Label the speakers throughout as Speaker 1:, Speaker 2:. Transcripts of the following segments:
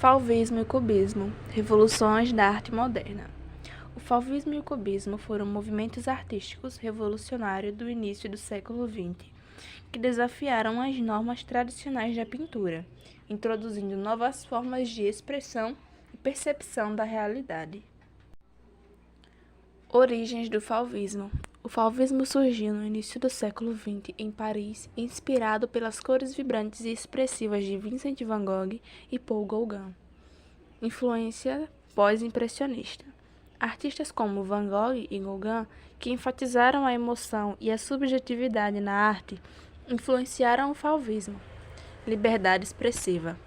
Speaker 1: Fauvismo e cubismo, revoluções da arte moderna. O fauvismo e o cubismo foram movimentos artísticos revolucionários do início do século XX, que desafiaram as normas tradicionais da pintura, introduzindo novas formas de expressão e percepção da realidade. Origens do fauvismo. O fauvismo surgiu no início do século XX em Paris, inspirado pelas cores vibrantes e expressivas de Vincent van Gogh e Paul Gauguin. Influência pós-impressionista. Artistas como Van Gogh e Gauguin, que enfatizaram a emoção e a subjetividade na arte, influenciaram o fauvismo. Liberdade expressiva.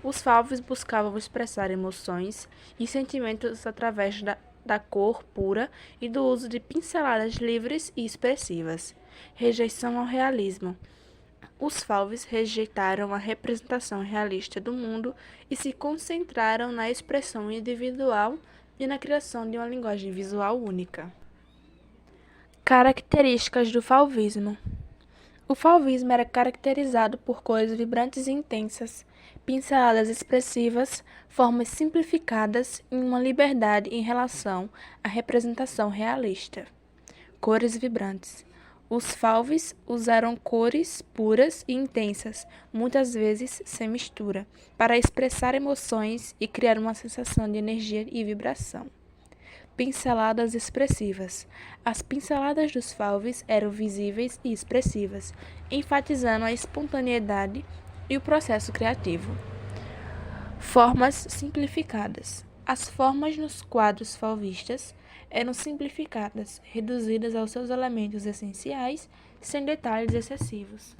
Speaker 1: Os fauves buscavam expressar emoções e sentimentos através da cor pura e do uso de pinceladas livres e expressivas. Rejeição ao realismo. Os fauves rejeitaram a representação realista do mundo e se concentraram na expressão individual e na criação de uma linguagem visual única. Características do fauvismo. O fauvismo era caracterizado por cores vibrantes e intensas, pinceladas expressivas, formas simplificadas e uma liberdade em relação à representação realista. Cores vibrantes. Os fauves usaram cores puras e intensas, muitas vezes sem mistura, para expressar emoções e criar uma sensação de energia e vibração. Pinceladas expressivas. As pinceladas dos fauves eram visíveis e expressivas, enfatizando a espontaneidade e o processo criativo. Formas simplificadas. As formas nos quadros fauvistas eram simplificadas, reduzidas aos seus elementos essenciais, sem detalhes excessivos.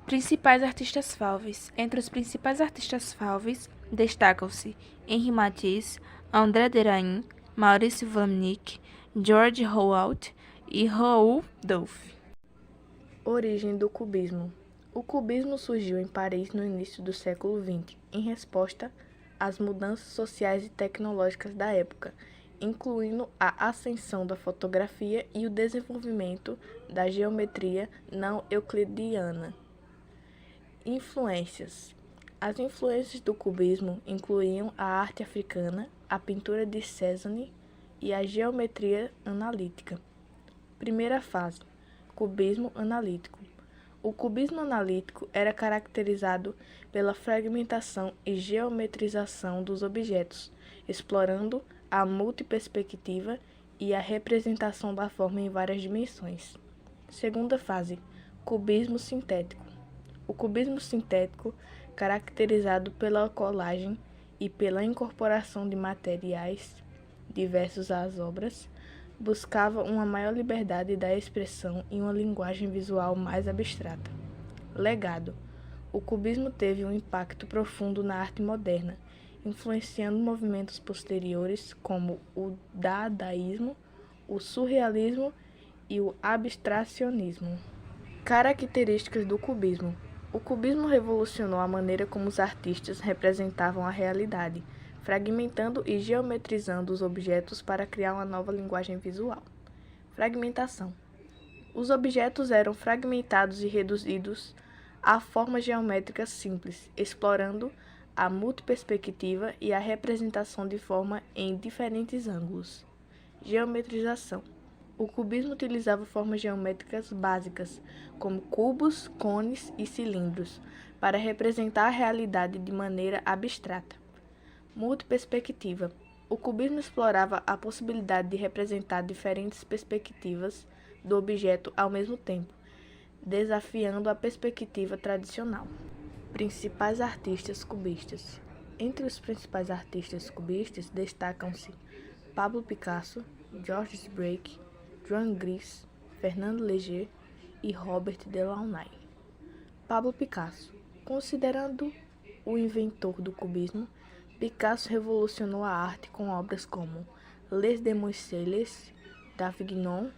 Speaker 1: Principais artistas fauves. Entre os principais artistas fauves destacam-se Henri Matisse, André Derain, Maurice Vlaminck, George Rouault e Raoul Doufe. Origem do cubismo. O cubismo surgiu em Paris no início do século XX, em resposta às mudanças sociais e tecnológicas da época, incluindo a ascensão da fotografia e o desenvolvimento da geometria não euclidiana. Influências. As influências do cubismo incluíam a arte africana, a pintura de Cézanne e a geometria analítica. Primeira fase: cubismo analítico. O cubismo analítico era caracterizado pela fragmentação e geometrização dos objetos, explorando a multiperspectiva e a representação da forma em várias dimensões. Segunda fase: cubismo sintético. O cubismo sintético, caracterizado pela colagem e pela incorporação de materiais diversos às obras, buscava uma maior liberdade da expressão e uma linguagem visual mais abstrata. Legado. O cubismo teve um impacto profundo na arte moderna, influenciando movimentos posteriores como o dadaísmo, o surrealismo e o abstracionismo. Características do cubismo. O cubismo revolucionou a maneira como os artistas representavam a realidade, fragmentando e geometrizando os objetos para criar uma nova linguagem visual. Fragmentação. Os objetos eram fragmentados e reduzidos a formas geométricas simples, explorando a multiperspectiva e a representação de forma em diferentes ângulos. Geometrização. O cubismo utilizava formas geométricas básicas, como cubos, cones e cilindros, para representar a realidade de maneira abstrata. Multiperspectiva. O cubismo explorava a possibilidade de representar diferentes perspectivas do objeto ao mesmo tempo, desafiando a perspectiva tradicional. Principais artistas cubistas. Entre os principais artistas cubistas destacam-se Pablo Picasso, Georges Braque, Joan Gris, Fernando Léger e Robert Delaunay. Pablo Picasso. Considerando o inventor do cubismo, Picasso revolucionou a arte com obras como Les Demoiselles d'Avignon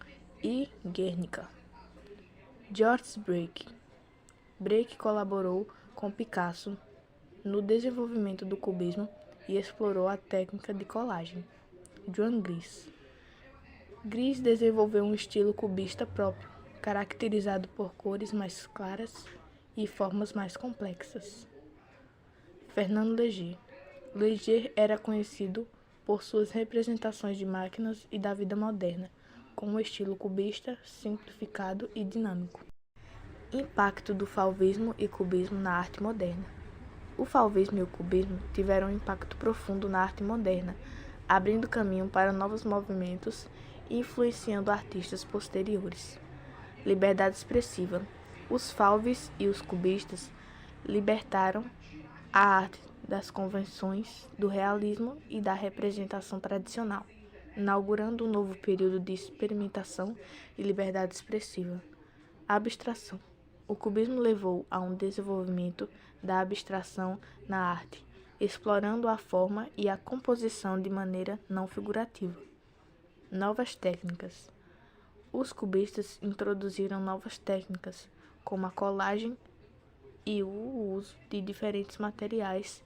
Speaker 1: e Guernica. Georges Braque. Braque colaborou com Picasso no desenvolvimento do cubismo e explorou a técnica de colagem. Joan Gris. Gris desenvolveu um estilo cubista próprio, caracterizado por cores mais claras e formas mais complexas. Fernando Léger. Leger era conhecido por suas representações de máquinas e da vida moderna, com um estilo cubista, simplificado e dinâmico. Impacto do fauvismo e cubismo na arte moderna. O fauvismo e o cubismo tiveram um impacto profundo na arte moderna, abrindo caminho para novos movimentos e influenciando artistas posteriores. Liberdade expressiva. Os fauves e os cubistas libertaram a arte das convenções do realismo e da representação tradicional, inaugurando um novo período de experimentação e liberdade expressiva. Abstração. O cubismo levou a um desenvolvimento da abstração na arte, explorando a forma e a composição de maneira não figurativa. Novas técnicas. Os cubistas introduziram novas técnicas, como a colagem e o uso de diferentes materiais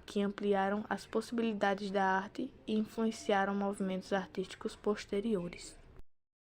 Speaker 1: que ampliaram as possibilidades da arte e influenciaram movimentos artísticos posteriores.